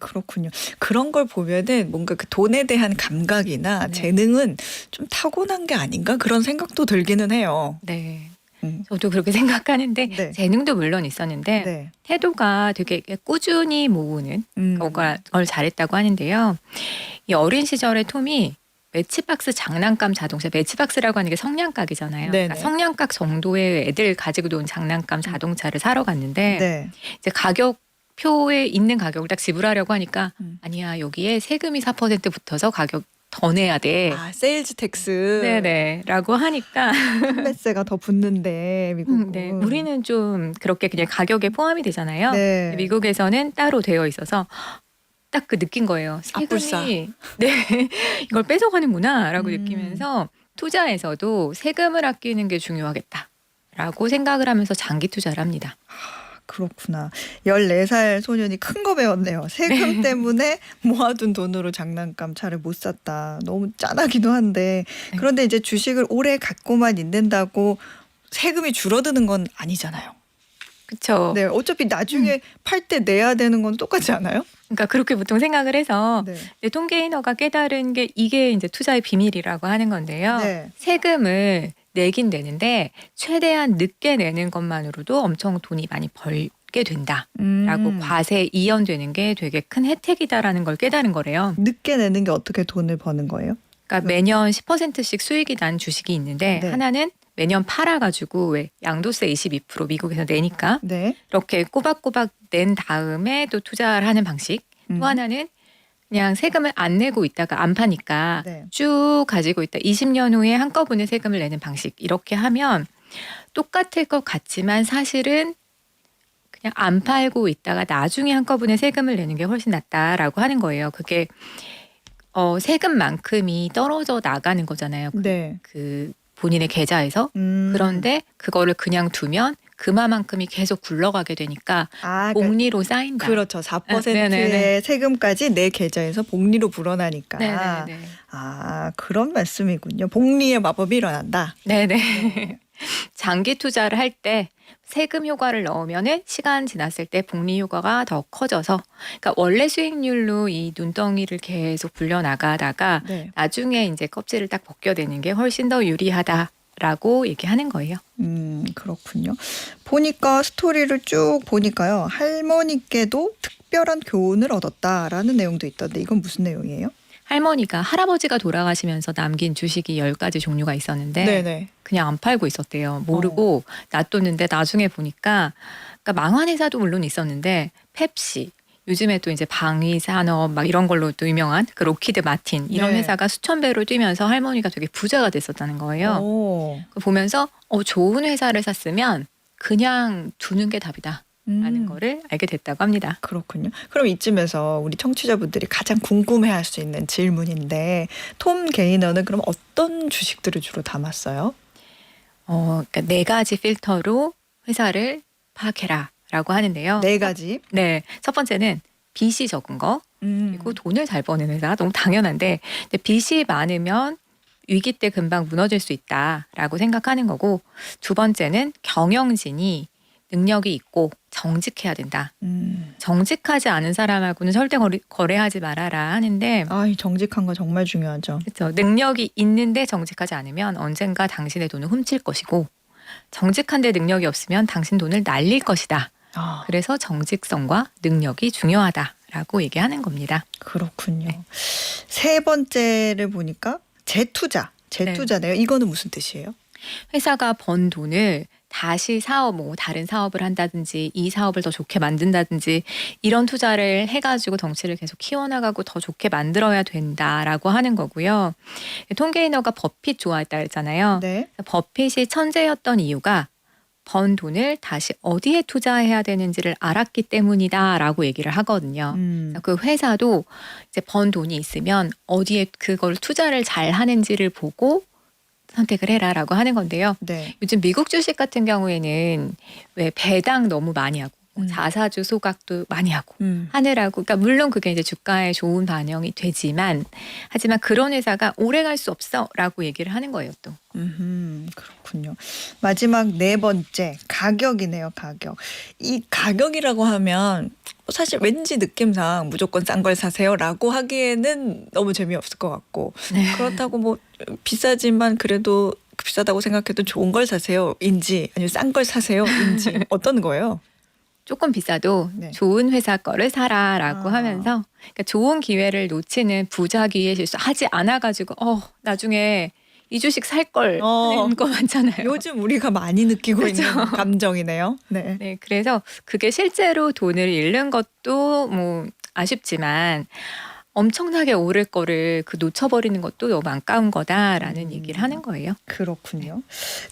S1: 그렇군요. 그런 걸 보면은 뭔가 그 돈에 대한 감각이나
S3: 네.
S1: 재능은 좀 타고난 게 아닌가 그런 생각도 들기는 해요.
S3: 네.
S1: 음.
S3: 저도 그렇게 생각하는데
S1: 네.
S3: 재능도 물론 있었는데
S1: 네.
S3: 태도가 되게 꾸준히 모으는
S1: 음.
S3: 걸 잘했다고 하는데요. 이 어린 시절에 톰이 매치박스 장난감 자동차, 매치박스라고 하는 게 성냥각이잖아요.
S1: 네네.
S3: 그러니까 성냥각 정도의 애들 가지고 노는 장난감 자동차를 사러 갔는데
S1: 네.
S3: 이제 가격표에 있는 가격을 딱 지불하려고 하니까 아니야 여기에 세금이 4% 붙어서 가격 더 내야 돼.
S1: 세일즈 텍스.
S3: 네네 라고 하니까
S1: 판매세가 더 붙는데 미국은.
S3: 네, 우리는 좀 그렇게 그냥 가격에 포함이 되잖아요.
S1: 네.
S3: 미국에서는 따로 되어 있어서 딱 그 느낀 거예요.
S1: 아뿔싸.
S3: 세금이 네 이걸 뺏어가는구나라고 느끼면서 투자에서도 세금을 아끼는 게 중요하겠다라고 생각을 하면서 장기 투자를 합니다.
S1: 그렇구나. 14살 소년이 큰 거 배웠네요. 세금 때문에 모아둔 돈으로 장난감 차를 못 샀다. 너무 짠하기도 한데.
S3: 네.
S1: 그런데 이제 주식을 오래 갖고만 있는다고 세금이 줄어드는 건 아니잖아요.
S3: 그렇죠.
S1: 네, 어차피 나중에 팔 때 내야 되는 건 똑같지 않아요?
S3: 그러니까 그렇게 보통 생각을 해서
S1: 네.
S3: 톰 게이너가 깨달은 게 이게 이제 투자의 비밀이라고 하는 건데요.
S1: 네.
S3: 세금을 내긴 내는데 최대한 늦게 내는 것만으로도 엄청 돈이 많이 벌게 된다라고 과세 이연되는 게 되게 큰 혜택이다라는 걸 깨달은 거래요.
S1: 늦게 내는 게 어떻게 돈을 버는 거예요?
S3: 그러니까 매년 10%씩 수익이 난 주식이 있는데
S1: 네.
S3: 하나는 매년 팔아가지고 왜 양도세 22% 미국에서 내니까
S1: 네.
S3: 이렇게 꼬박꼬박 낸 다음에 또 투자를 하는 방식. 또 하나는 그냥 세금을 안 내고 있다가 안 파니까
S1: 네.
S3: 쭉 가지고 있다. 20년 후에 한꺼번에 세금을 내는 방식. 이렇게 하면 똑같을 것 같지만 사실은 그냥 안 팔고 있다가 나중에 한꺼번에 세금을 내는 게 훨씬 낫다라고 하는 거예요. 그게 세금만큼이 떨어져 나가는 거잖아요.
S1: 네.
S3: 그 본인의 계좌에서. 그런데 그거를 그냥 두면 그만큼이 계속 굴러가게 되니까 복리로 쌓인다.
S1: 그렇죠. 4%의
S3: 네네네.
S1: 세금까지 내 계좌에서 복리로 불어나니까.
S3: 네네네.
S1: 그런 말씀이군요. 복리의 마법이 일어난다.
S3: 네네. 장기 투자를 할 때 세금 효과를 넣으면은 시간 지났을 때 복리 효과가 더 커져서, 그러니까 원래 수익률로 이 눈덩이를 계속 불려 나가다가
S1: 네.
S3: 나중에 이제 껍질을 딱 벗겨내는 게 훨씬 더 유리하다라고 얘기하는 거예요.
S1: 그렇군요. 보니까 스토리를 쭉 보니까요. 할머니께도 특별한 교훈을 얻었다라는 내용도 있던데 이건 무슨 내용이에요?
S3: 할머니가 할아버지가 돌아가시면서 남긴 주식이 10가지 종류가 있었는데
S1: 네네.
S3: 그냥 안 팔고 있었대요. 모르고 놔뒀는데 나중에 보니까 그러니까 망한 회사도 물론 있었는데 펩시, 요즘에 또 이제 방위산업 막 이런 걸로 또 유명한 그 로키드 마틴 이런
S1: 네.
S3: 회사가 수천 배로 뛰면서 할머니가 되게 부자가 됐었다는 거예요.
S1: 오.
S3: 그거 보면서 좋은 회사를 샀으면 그냥 두는 게 답이다 라는 거를 알게 됐다고 합니다.
S1: 그렇군요. 그럼 이쯤에서 우리 청취자분들이 가장 궁금해할 수 있는 질문인데 톰 게이너는 그럼 어떤 주식들을 주로 담았어요?
S3: 그러니까 4가지 필터로 회사를 파악해라라고 하는데요.
S1: 네 가지.
S3: 네, 첫 번째는 빚이 적은 거, 그리고 돈을 잘 버는 회사, 너무 당연한데 근데 빚이 많으면 위기 때 금방 무너질 수 있다라고 생각하는 거고, 두 번째는 경영진이 능력이 있고 정직해야 된다. 정직하지 않은 사람하고는 절대 거래하지 말아라 하는데,
S1: 이 정직한 거 정말 중요하죠.
S3: 그렇죠. 능력이 있는데 정직하지 않으면 언젠가 당신의 돈을 훔칠 것이고, 정직한데 능력이 없으면 당신 돈을 날릴 것이다. 그래서 정직성과 능력이 중요하다라고 얘기하는 겁니다.
S1: 그렇군요.
S3: 네.
S1: 세 번째를 보니까 재투자네요. 이거는 무슨 뜻이에요?
S3: 회사가 번 돈을 다시 다른 사업을 한다든지 이 사업을 더 좋게 만든다든지 이런 투자를 해가지고 덩치를 계속 키워나가고 더 좋게 만들어야 된다라고 하는 거고요. 톰 게이너가 버핏 좋아했다 그랬잖아요.
S1: 네.
S3: 버핏이 천재였던 이유가 번 돈을 다시 어디에 투자해야 되는지를 알았기 때문이다라고 얘기를 하거든요. 그 회사도 이제 번 돈이 있으면 어디에 그걸 투자를 잘 하는지를 보고 선택을 해라라고 하는 건데요.
S1: 네.
S3: 요즘 미국 주식 같은 경우에는 왜 배당 너무 많이 하고 자사주 소각도 많이 하고 하느라고, 그러니까 물론 그게 이제 주가에 좋은 반영이 되지만 하지만 그런 회사가 오래 갈 수 없어라고 얘기를 하는 거예요 또.
S1: 그렇군요. 마지막 네 번째 가격이네요. 가격. 이 가격이라고 하면 사실 왠지 느낌상 무조건 싼 걸 사세요라고 하기에는 너무 재미없을 것 같고 그렇다고 뭐 비싸지만 그래도 비싸다고 생각해도 좋은 걸 사세요인지 아니면 싼 걸 사세요인지 어떤 거예요?
S3: 조금 비싸도
S1: 네.
S3: 좋은 회사 거를 사라라고 하면서, 그러니까 좋은 기회를 놓치는 부자기의 실수 하지 않아가지고 나중에 이 주식 살 걸 하는 거 많잖아요.
S1: 요즘 우리가 많이 느끼고
S3: 그렇죠.
S1: 있는 감정이네요. 네.
S3: 네, 그래서 그게 실제로 돈을 잃는 것도 뭐 아쉽지만 엄청나게 오를 거를 놓쳐버리는 것도 너무 아까운 거다라는 얘기를 하는 거예요.
S1: 그렇군요.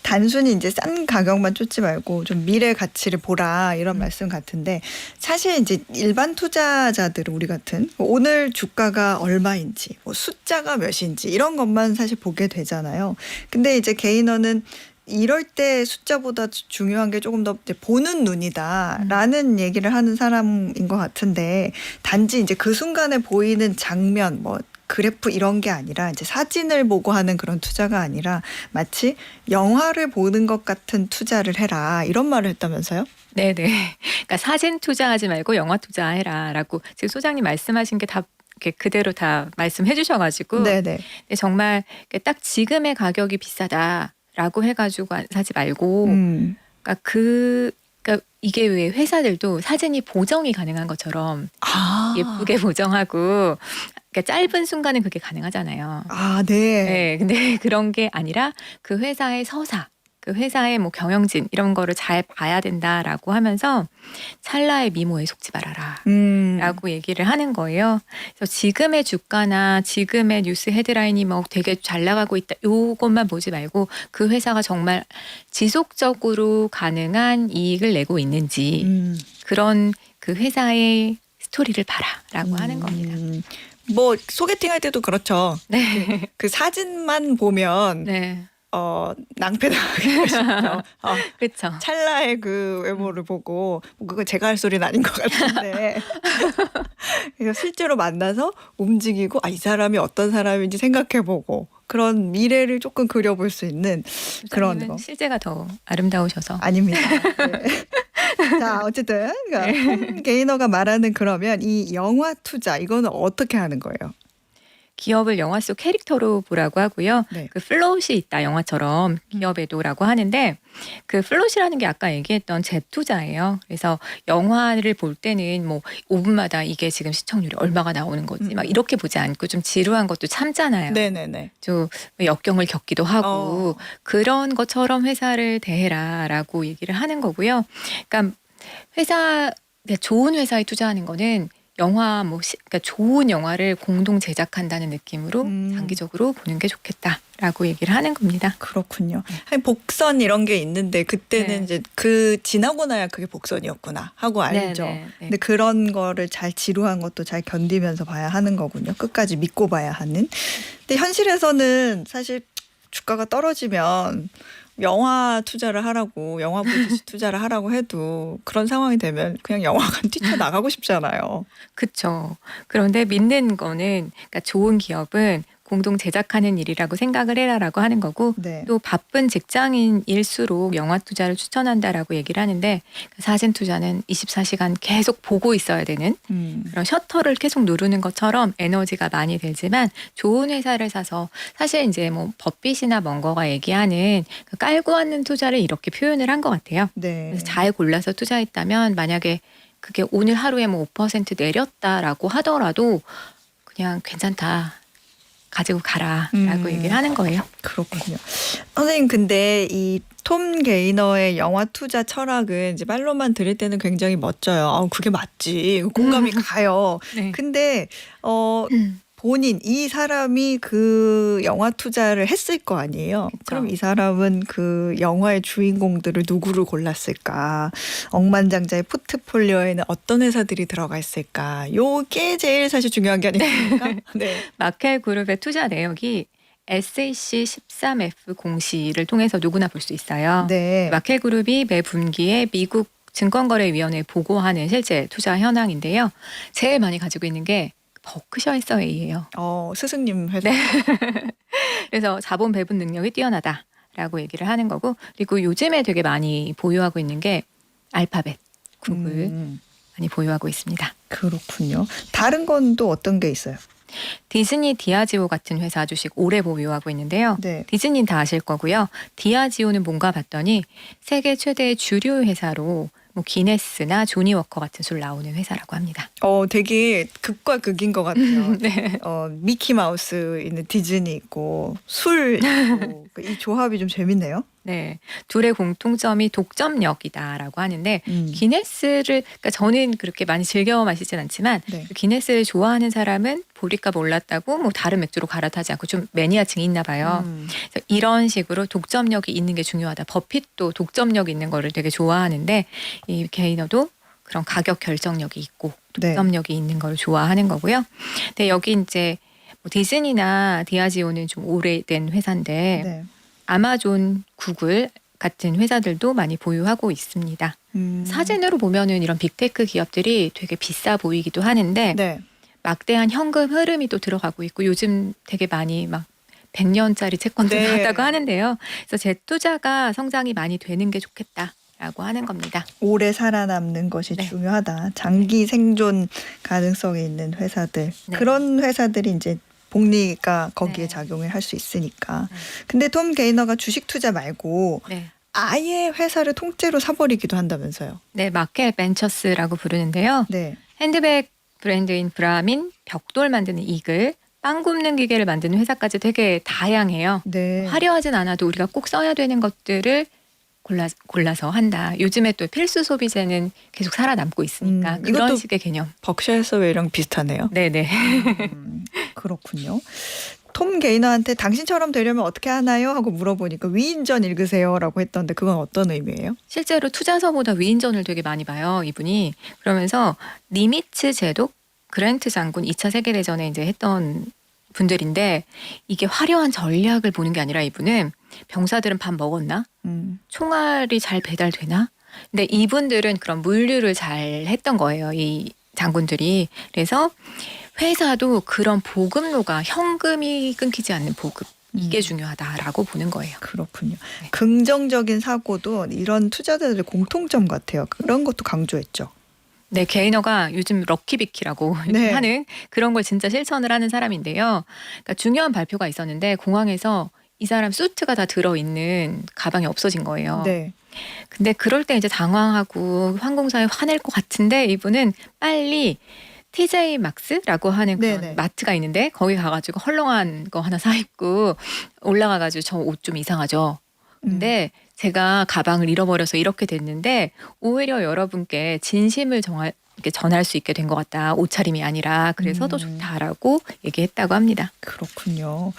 S1: 단순히 이제 싼 가격만 쫓지 말고 좀 미래 가치를 보라 이런 말씀 같은데 사실 이제 일반 투자자들은 우리 같은 오늘 주가가 얼마인지 뭐 숫자가 몇인지 이런 것만 사실 보게 되잖아요. 근데 이제 게이너는 이럴 때 숫자보다 중요한 게 조금 더 이제 보는 눈이다라는 얘기를 하는 사람인 것 같은데 단지 이제 그 순간에 보이는 장면 뭐 그래프 이런 게 아니라 이제 사진을 보고 하는 그런 투자가 아니라 마치 영화를 보는 것 같은 투자를 해라 이런 말을 했다면서요?
S3: 네네. 그러니까 사진 투자하지 말고 영화 투자해라라고 지금 소장님 말씀하신 게 다 그대로 다 말씀해 주셔가지고
S1: 네네.
S3: 근데 정말 딱 지금의 가격이 비싸다라고 해가지고 사지 말고 그러니까 이게 왜 회사들도 사진이 보정이 가능한 것처럼 예쁘게 보정하고 그러니까 짧은 순간은 그게 가능하잖아요.
S1: 네.
S3: 네, 근데 그런 게 아니라 그 회사의 서사, 그 회사의 뭐 경영진 이런 거를 잘 봐야 된다라고 하면서 찰나의 미모에 속지 말아라 라고 얘기를 하는 거예요. 그래서 지금의 주가나 지금의 뉴스 헤드라인이 뭐 되게 잘 나가고 있다 요것만 보지 말고 그 회사가 정말 지속적으로 가능한 이익을 내고 있는지 그런 그 회사의 스토리를 봐라라고 하는 겁니다.
S1: 뭐 소개팅 할 때도 그렇죠.
S3: 네.
S1: 그 사진만 보면
S3: 네.
S1: 낭패당하기 쉽죠.
S3: 그렇죠.
S1: 찰나의 그 외모를 보고 그거 제가 할 소리는 아닌 것 같은데 그러니까 실제로 만나서 움직이고 이 사람이 어떤 사람인지 생각해보고 그런 미래를 조금 그려볼 수 있는 그런 거.
S3: 실제가 더 아름다우셔서.
S1: 아닙니다. 네. 자 어쨌든 톰 게이너가 말하는 그러면 이 영화 투자 이거는 어떻게 하는 거예요?
S3: 기업을 영화 속 캐릭터로 보라고 하고요.
S1: 네.
S3: 그 플롯이 있다 영화처럼 기업에도라고 하는데 그 플롯이라는 게 아까 얘기했던 재투자예요. 그래서 영화를 볼 때는 뭐 5분마다 이게 지금 시청률이 얼마가 나오는 거지 막 이렇게 보지 않고 좀 지루한 것도 참잖아요.
S1: 네네네.
S3: 좀 역경을 겪기도 하고 그런 것처럼 회사를 대해라라고 얘기를 하는 거고요. 그러니까 좋은 회사에 투자하는 거는 영화 그러니까 좋은 영화를 공동 제작한다는 느낌으로 장기적으로 보는 게 좋겠다라고 얘기를 하는 겁니다.
S1: 그렇군요. 아니, 복선 이런 게 있는데 그때는
S3: 네.
S1: 이제 지나고 나야 그게 복선이었구나 하고 알죠.
S3: 네.
S1: 근데 그런 거를 잘 지루한 것도 잘 견디면서 봐야 하는 거군요. 끝까지 믿고 봐야 하는. 근데 현실에서는 사실 주가가 떨어지면 영화 투자를 하라고 영화 보듯이 투자를 하라고 해도 그런 상황이 되면 그냥 영화관 뛰쳐나가고 싶잖아요.
S3: 그렇죠. 그런데 믿는 거는 그러니까 좋은 기업은 공동 제작하는 일이라고 생각을 해라라고 하는 거고
S1: 네.
S3: 또 바쁜 직장인일수록 영화 투자를 추천한다라고 얘기를 하는데 사진 투자는 24시간 계속 보고 있어야 되는 그런 셔터를 계속 누르는 것처럼 에너지가 많이 들지만 좋은 회사를 사서 사실 이제 뭐 버핏이나 멍거가 얘기하는 그 깔고 앉는 투자를 이렇게 표현을 한 것 같아요.
S1: 네.
S3: 그래서 잘 골라서 투자했다면 만약에 그게 오늘 하루에 뭐 5% 내렸다라고 하더라도 그냥 괜찮다. 가지고 가라라고 얘기를 하는 거예요.
S1: 그렇군요. 선생님 근데 이 톰 게이너의 영화 투자 철학은 이제 말로만 들을 때는 굉장히 멋져요. 그게 맞지. 공감이 가요.
S3: 네.
S1: 근데 본인 이 사람이 그 영화 투자를 했을 거 아니에요.
S3: 그쵸.
S1: 그럼 이 사람은 그 영화의 주인공들을 누구를 골랐을까? 억만장자의 포트폴리오에는 어떤 회사들이 들어가 있을까? 요게 제일 사실 중요한 게 아니겠습니까? 네.
S3: 마켈 그룹의 투자 내역이 SEC 13F 공시를 통해서 누구나 볼 수 있어요.
S1: 네.
S3: 마켈 그룹이 매 분기에 미국 증권거래위원회에 보고하는 실제 투자 현황인데요. 제일 많이 가지고 있는 게 버크셔 해서웨이예요.
S1: 스승님 회사.
S3: 네. 그래서 자본 배분 능력이 뛰어나다라고 얘기를 하는 거고 그리고 요즘에 되게 많이 보유하고 있는 게 알파벳, 구글 많이 보유하고 있습니다.
S1: 그렇군요. 다른 건 또 어떤 게 있어요?
S3: 디즈니 디아지오 같은 회사 주식 오래 보유하고 있는데요.
S1: 네.
S3: 디즈니는 다 아실 거고요. 디아지오는 뭔가 봤더니 세계 최대의 주류 회사로 뭐 기네스나 조니워커 같은 술 나오는 회사라고 합니다.
S1: 되게 극과 극인 것 같아요.
S3: 네.
S1: 미키마우스 있는 디즈니 있고 술 있고 이 조합이 좀 재밌네요.
S3: 네, 둘의 공통점이 독점력이다라고 하는데 기네스를 그러니까 저는 그렇게 많이 즐겨 마시진 않지만
S1: 네.
S3: 기네스를 좋아하는 사람은 보리까 몰랐다고 뭐 다른 맥주로 갈아타지 않고 좀 매니아층이 있나 봐요. 그래서 이런 식으로 독점력이 있는 게 중요하다. 버핏도 독점력 있는 거를 되게 좋아하는데 이 게이너도 그런 가격 결정력이 있고 독점력이 있는 걸 좋아하는 거고요. 근데 여기 이제 뭐 디즈니나 디아지오는 좀 오래된 회사인데
S1: 네.
S3: 아마존, 구글 같은 회사들도 많이 보유하고 있습니다. 사진으로 보면은 이런 빅테크 기업들이 되게 비싸 보이기도 하는데
S1: 네.
S3: 막대한 현금 흐름이 또 들어가고 있고 요즘 되게 많이 막 100년짜리 채권도
S1: 네.
S3: 나왔다고 하는데요. 그래서 재투자가 성장이 많이 되는 게 좋겠다라고 하는 겁니다.
S1: 오래 살아남는 것이
S3: 네.
S1: 중요하다. 장기 생존 가능성이 있는 회사들.
S3: 네.
S1: 그런 회사들이 이제 복리가 거기에
S3: 네.
S1: 작용을 할 수 있으니까. 근데 톰 게이너가 주식 투자 말고
S3: 네.
S1: 아예 회사를 통째로 사버리기도 한다면서요.
S3: 네, 마켓 벤처스라고 부르는데요.
S1: 네.
S3: 핸드백 브랜드인 브라민, 벽돌 만드는 이글, 빵 굽는 기계를 만드는 회사까지 되게 다양해요.
S1: 네.
S3: 화려하진 않아도 우리가 꼭 써야 되는 것들을 골라서 한다. 요즘에 또 필수 소비재는 계속 살아남고 있으니까 그런
S1: 이것도
S3: 식의 개념.
S1: 벅샤 해서웨이랑 비슷하네요.
S3: 네네.
S1: 그렇군요. 톰 게이너한테 당신처럼 되려면 어떻게 하나요? 하고 물어보니까 위인전 읽으세요라고 했던데 그건 어떤 의미예요?
S3: 실제로 투자서보다 위인전을 되게 많이 봐요. 이분이. 그러면서 니미츠 제독 그랜트 장군 2차 세계대전에 이제 했던 분들인데 이게 화려한 전략을 보는 게 아니라 이분은 병사들은 밥 먹었나? 총알이 잘 배달되나? 근데 이분들은 그런 물류를 잘 했던 거예요. 이 장군들이. 그래서 회사도 그런 보급로가 현금이 끊기지 않는 보급. 이게 중요하다라고 보는 거예요.
S1: 그렇군요.
S3: 네.
S1: 긍정적인 사고도 이런 투자자들의 공통점 같아요. 그런 것도 강조했죠.
S3: 네, 게이너가 요즘 럭키비키라고
S1: 네.
S3: 하는 그런 걸 진짜 실천을 하는 사람인데요. 그러니까 중요한 발표가 있었는데 공항에서 이 사람 수트가 다 들어있는 가방이 없어진 거예요.
S1: 네.
S3: 근데 그럴 때 이제 당황하고 항공사에 화낼 것 같은데 이분은 빨리 TJ max라고 하는 그런
S1: 네네.
S3: 마트가 있는데 거기 가가지고 헐렁한 거 하나 사 입고 올라가가지고 저 옷 좀 이상하죠. 근데 제가 가방을 잃어버려서 이렇게 됐는데 오히려 여러분께 진심을 이렇게 전할 수 있게 된 것 같다. 옷차림이 아니라 그래서 더 좋다라고 얘기했다고 합니다.
S1: 그렇군요.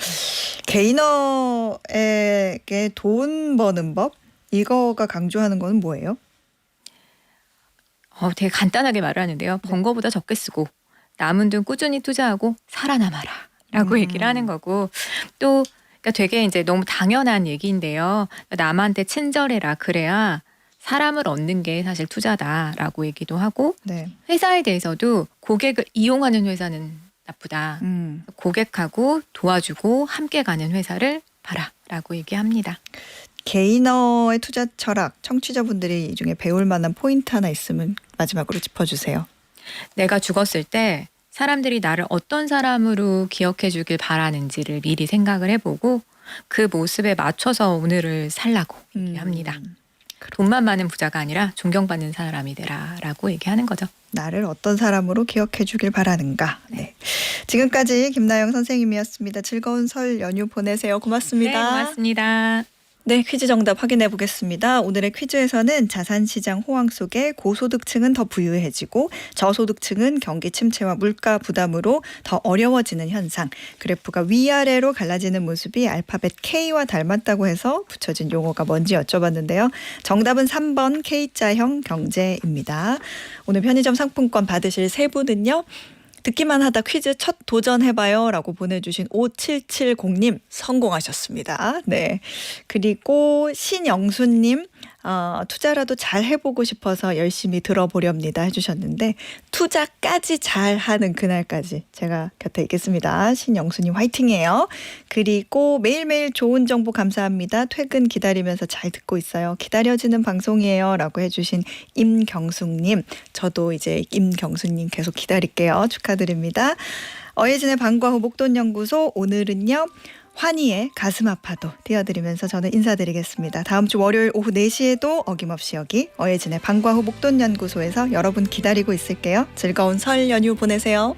S1: 게이너에게 돈 버는 법 이거가 강조하는 거는 뭐예요?
S3: 되게 간단하게 말을 하는데요. 번 거보다 적게 쓰고 남은 돈 꾸준히 투자하고 살아남아라라고 얘기를 하는 거고 또 그러니까 되게 이제 너무 당연한 얘기인데요. 남한테 친절해라 그래야 사람을 얻는 게 사실 투자다라고 얘기도 하고
S1: 네.
S3: 회사에 대해서도 고객을 이용하는 회사는 나쁘다. 고객하고 도와주고 함께 가는 회사를 봐라라고 얘기합니다.
S1: 게이너의 투자 철학 청취자분들이 이 중에 배울 만한 포인트 하나 있으면 마지막으로 짚어주세요.
S3: 내가 죽었을 때 사람들이 나를 어떤 사람으로 기억해 주길 바라는지를 미리 생각을 해보고 그 모습에 맞춰서 오늘을 살라고 얘기합니다. 돈만 많은 부자가 아니라 존경받는 사람이 되라라고 얘기하는 거죠.
S1: 나를 어떤 사람으로 기억해 주길 바라는가. 네. 지금까지 김나영 선생님이었습니다. 즐거운 설 연휴 보내세요. 고맙습니다.
S3: 네, 고맙습니다.
S1: 네, 퀴즈 정답 확인해 보겠습니다. 오늘의 퀴즈에서는 자산시장 호황 속에 고소득층은 더 부유해지고 저소득층은 경기 침체와 물가 부담으로 더 어려워지는 현상, 그래프가 위아래로 갈라지는 모습이 알파벳 K와 닮았다고 해서 붙여진 용어가 뭔지 여쭤봤는데요. 정답은 3번 K자형 경제입니다. 오늘 편의점 상품권 받으실 세 분은요. 듣기만 하다 퀴즈 첫 도전해봐요 라고 보내주신 5770님 성공하셨습니다. 네. 그리고 신영수님 투자라도 잘 해보고 싶어서 열심히 들어보렵니다 해주셨는데 투자까지 잘하는 그날까지 제가 곁에 있겠습니다. 신영수님 화이팅이에요. 그리고 매일매일 좋은 정보 감사합니다. 퇴근 기다리면서 잘 듣고 있어요. 기다려지는 방송이에요 라고 해주신 임경숙님, 저도 이제 임경숙님 계속 기다릴게요. 축하드립니다. 어예진의 방과 후 목돈연구소, 오늘은요 환희의 가슴 아파도 띄워드리면서 저는 인사드리겠습니다. 다음 주 월요일 오후 4시에도 어김없이 여기 어예진의 방과 후 목돈연구소에서 여러분 기다리고 있을게요. 즐거운 설 연휴 보내세요.